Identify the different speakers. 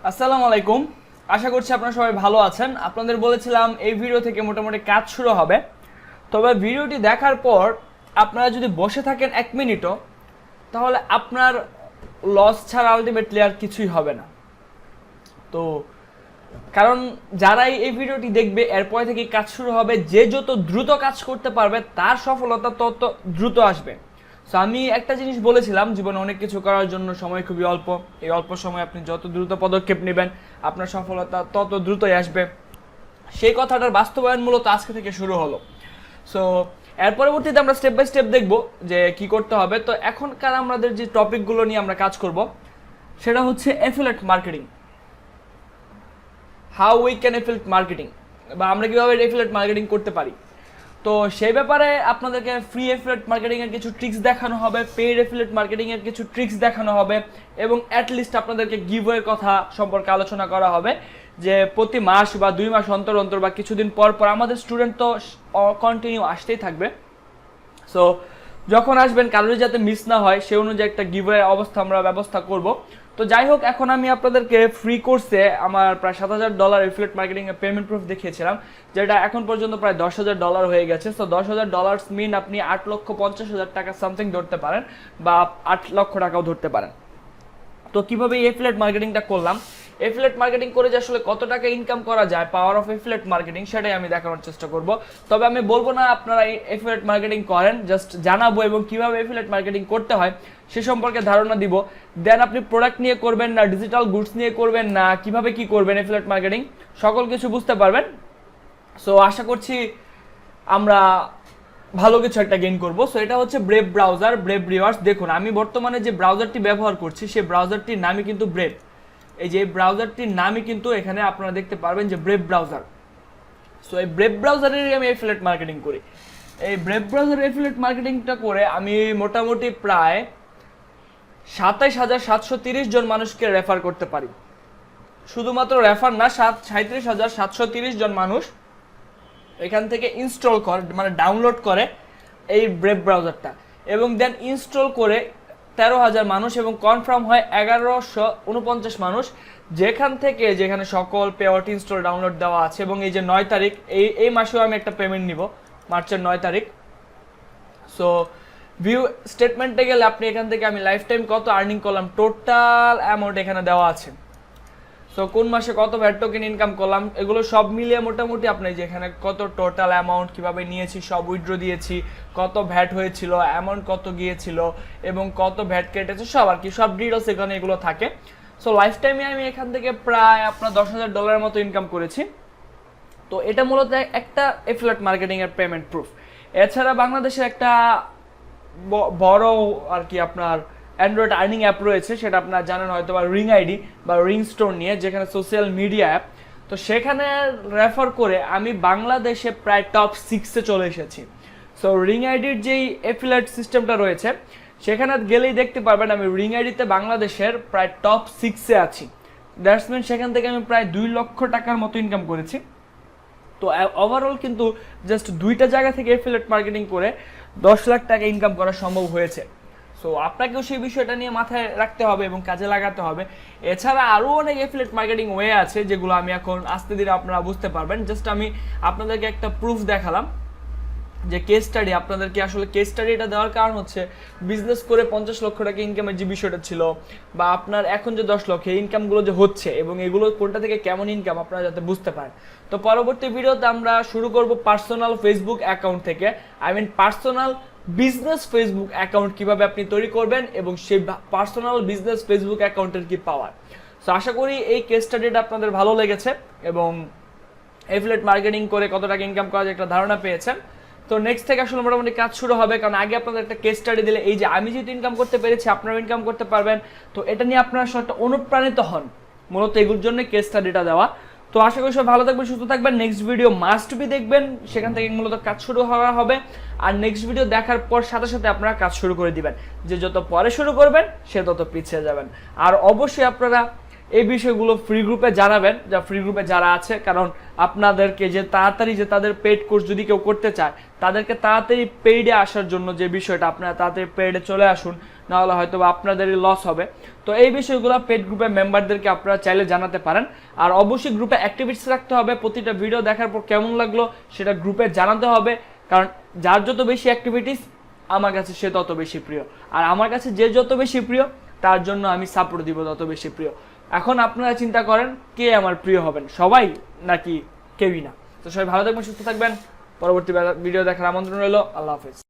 Speaker 1: আসসালামু আলাইকুম। আশা করছি আপনারা সবাই ভালো আছেন। আপনাদের বলেছিলাম এই ভিডিও থেকে মোটামুটি কাজ শুরু হবে, তবে ভিডিওটি দেখার পর আপনারা যদি বসে থাকেন 1 মিনিটও, তাহলে আপনার লস ছাড়া আলটিমেটলি আর কিছুই হবে না। তো কারণ যারাই এই ভিডিওটি দেখবে এরপর থেকে কাজ শুরু হবে, যে যত দ্রুত কাজ করতে পারবে তার সফলতা তত দ্রুত আসবে। সো আমি একটা জিনিস বলেছিলাম, জীবনে অনেক কিছু করার জন্য সময় খুবই অল্প। এই অল্প সময়ে আপনি যত দ্রুত পদক্ষেপ নেবেন আপনার সফলতা তত দ্রুতই আসবে। সেই কথাটার বাস্তবায়ন মূলত আজকে থেকে শুরু হলো। সো এর পরবর্তীতে আমরা স্টেপ বাই স্টেপ দেখব যে কি করতে হবে। তো এখনকার আমাদের যে টপিকগুলো নিয়ে আমরা কাজ করব সেটা হচ্ছে affiliate marketing. How we can affiliate marketing, বা আমরা কীভাবে অ্যাফিলিয়েট মার্কেটিং করতে পারি। তো সেই ব্যাপারে আপনাদেরকে ফ্রি অ্যাফিলিয়েট মার্কেটিংয়ের কিছু ট্রিক্স দেখানো হবে, পেইড অ্যাফিলিয়েট মার্কেটিংয়ের কিছু ট্রিক্স দেখানো হবে, এবং অ্যাটলিস্ট আপনাদেরকে গিভওয়ের কথা সম্পর্কে আলোচনা করা হবে যে প্রতি মাস বা 2 মাস অন্তর অন্তর বা কিছুদিন পর পর আমাদের স্টুডেন্ট তো কন্টিনিউ আসতেই থাকবে। সো যখন আসবেন কারোরই যাতে মিস না হয় সে অনুযায়ী একটা গিভওয়ে অবস্থা আমরা ব্যবস্থা করব। তো যাই হোক, এখন আমি আপনাদেরকে ফ্রি কোর্সে আমার প্রায় $7,000 অ্যাফিলিয়েট মার্কেটিং এর পেমেন্ট প্রুফ দেখিয়েছিলাম, যেটা এখন পর্যন্ত প্রায় $10,000 হয়ে গেছে। সো $10,000 মিন আপনি 8,50,000 টাকা সামথিং ধরতে পারেন, বা 8 লক্ষ টাকাও ধরতে পারেন। তো কিভাবে এই অ্যাফিলিয়েট মার্কেটিংটা করলাম, অ্যাফিলিয়েট মার্কেটিং করে যে আসলে কত টাকা ইনকাম করা যায়, পাওয়ার অফ অ্যাফিলিয়েট মার্কেটিং, সেটাই আমি দেখানোর চেষ্টা করব। তবে আমি বলবো না আপনারা অ্যাফিলিয়েট মার্কেটিং করেন, জাস্ট জানাবো এবং কিভাবে অ্যাফিলিয়েট মার্কেটিং করতে হয় সে সম্পর্কে ধারণা দিব। দেন আপনি প্রোডাক্ট নিয়ে করবেন না ডিজিটাল গুডস নিয়ে করবেন না কিভাবে কি করবেন অ্যাফিলিয়েট মার্কেটিং, সকল কিছু বুঝতে পারবেন। সো আশা করছি আমরা ভালো কিছু একটা গেইন করবো। সো এটা হচ্ছে ব্রেভ ব্রাউজার, ব্রেভ রিভার্স। দেখুন আমি বর্তমানে যে ব্রাউজারটি ব্যবহার করছি সেই ব্রাউজারটির নামই কিন্তু ব্রেভ। এই যে ব্রাউজারটির নামই কিন্তু এখানে আপনারা দেখতে পারবেন যে ব্রেভ ব্রাউজার। সো এই ব্রেভ ব্রাউজারেরই আমি অ্যাফিলিয়েট মার্কেটিং করি। এই ব্রেভ ব্রাউজার অ্যাফিলিয়েট মার্কেটিংটা করে আমি মোটামুটি প্রায় 27,730 জন মানুষকে রেফার করতে পারি। শুধুমাত্র রেফার না, 37,730 জন মানুষ এখান থেকে ইনস্টল করে, মানে ডাউনলোড করে এই ব্রেভ ব্রাউজারটা, এবং দেন ইনস্টল করে 13,000 মানুষ, এবং কনফার্ম হয় 1,149 মানুষ, যেখানে সকল পেআউট ইনস্টল ডাউনলোড দেওয়া আছে। এবং এই যে 9 তারিখ, এই মাসেও আমি একটা পেমেন্ট নিব, মার্চের 9 তারিখ। সো ভিউ স্টেটমেন্টে গেলে আপনি এখান থেকে আমি লাইফ টাইম কত আর্নিং করলাম টোটাল অ্যামাউন্ট এখানে দেওয়া আছে। সো কোন মাসে কত ভ্যাট টোকেন ইনকাম করলাম এগুলো সব মিলিয়ে মোটামুটি আপনি যেখানে কত টোটাল অ্যামাউন্ট কিভাবে নিয়েছি, সব উইথড্র দিয়েছি, কত ভ্যাট হয়েছিল, অ্যামাউন্ট কত গিয়েছিল এবং কত ভ্যাট কেটেছে, সব আর কি সব ডিটেলস এখানে এগুলো থাকে। সো লাইফ টাইমে আমি এখান থেকে প্রায় আপনার $10,000 মতো ইনকাম করেছি। তো এটা মূলত একটা অ্যাফিলিয়েট মার্কেটিং এর পেমেন্ট প্রুফ। এছাড়া বাংলাদেশের একটা বড় আর কি আপনার অ্যান্ড্রয়েড আর্নিং অ্যাপ রয়েছে, সেটা আপনারা জানেন হয়তো, বা রিং আইডি বা রিং স্টোর নিয়ে, যেখানে সোশ্যাল মিডিয়া অ্যাপ। তো সেখানে রেফার করে আমি বাংলাদেশে প্রায় টপ 6-এ চলে এসেছি। সো রিং আইডির যেই অ্যাফিলিয়েট সিস্টেমটা রয়েছে সেখানে গেলেই দেখতে পারবেন আমি রিং আইডিতে বাংলাদেশের প্রায় টপ 6-এ আছি। দ্যাটস মিন সেখান থেকে আমি প্রায় 2 লক্ষ টাকার মতো ইনকাম করেছি। তো ওভারঅল কিন্তু জাস্ট 2টা জায়গা থেকে অ্যাফিলিয়েট মার্কেটিং করে 10 লাখ টাকা ইনকাম করা সম্ভব হয়েছে। সো আপনাকেও সেই বিষয়টা নিয়ে মাথায় রাখতে হবে এবং কাজে লাগাতে হবে। এছাড়া আরও অনেক অ্যাফিলিয়েট মার্কেটিং ওয়ে আছে যেগুলো আমি এখন আস্তে ধীরে আপনারা বুঝতে পারবেন। জাস্ট আমি আপনাদেরকে একটা প্রুফ দেখালাম যে কেস স্টাডি। আপনাদেরকে আসলে কেস স্টাডিটা দেওয়ার কারণ হচ্ছে বিজনেস করে 50 লক্ষ টাকা ইনকামের যে বিষয়টা ছিল, বা আপনার এখন যে 10 লক্ষ ইনকামগুলো যে হচ্ছে এবং এগুলো কোনটা থেকে কেমন ইনকাম আপনারা যাতে বুঝতে পারেন। তো পরবর্তী ভিডিওতে আমরা শুরু করব পার্সোনাল ফেসবুক অ্যাকাউন্ট থেকে, পার্সোনাল বিজনেস ফেসবুক অ্যাকাউন্ট কিভাবে আপনি তৈরি করবেন এবং সেই পার্সোনাল বিজনেস ফেসবুক অ্যাকাউন্টের কি পাওয়ার। সো আশা করি এই কেস স্টাডিটা আপনাদের ভালো লেগেছে এবং অ্যাফিলিয়েট মার্কেটিং করে কত টাকা ইনকাম করা যায় একটা ধারণা পেয়েছেন। তো নেক্সট থেকে আসলে মোটামুটি কাজ শুরু হবে, কারণ আগে আপনাদের একটা কেস স্টাডি দিলে এই যে আমি যেহেতু ইনকাম করতে পেরেছি আপনারাও ইনকাম করতে পারবেন। তো এটা নিয়ে আপনারা আসলে একটা অনুপ্রাণিত হন, মূলত এগুলোর জন্য কেস স্টাডিটা দেওয়া। তো আশা করি সব ভালো থাকবেন, সুস্থ থাকবেন। নেক্সট ভিডিও মাস্ট বি দেখবেন, সেখান থেকে মূলত কাজ শুরু হওয়া হবে। আর নেক্সট ভিডিও দেখার পর সাথে সাথে আপনারা কাজ শুরু করে দিবেন, যে যত পরে শুরু করবেন সে তত পিছিয়ে যাবেন। আর অবশ্যই আপনারা এই বিষয়গুলো ফ্রি গ্রুপে জানাবেন, যা ফ্রি গ্রুপে যারা আছে, কারণ আপনাদেরকে যে তাড়াতাড়ি যে তাদের পেইড কোর্স যদি কেউ করতে চায় তাদেরকে তাড়াতাড়ি পেইডে আসার জন্য যে বিষয়টা, আপনারা তাড়াতাড়ি পেইডে চলে আসুন, নাহলে হয়তো বা আপনাদেরই লস হবে। তো এই বিষয়গুলো পেইড গ্রুপের মেম্বারদেরকে আপনারা চাইলে জানাতে পারেন। আর অবশ্যই গ্রুপে অ্যাক্টিভিটিস রাখতে হবে, প্রতিটা ভিডিও দেখার পর কেমন লাগলো সেটা গ্রুপে জানাতে হবে, কারণ যার যত বেশি অ্যাক্টিভিটিস আমার কাছে সে তত বেশি প্রিয়, আর আমার কাছে যে যত বেশি প্রিয় তার জন্য আমি সাপোর্ট দিব তত বেশি প্রিয়। এখন আপনারা চিন্তা করেন কে আমার প্রিয় হবেন, সবাই নাকি কেউই না। তো সবাই ভালো থাকবেন, সুস্থ থাকবেন, পরবর্তী ভিডিও দেখার আমন্ত্রণ রইল। আল্লাহ হাফেজ।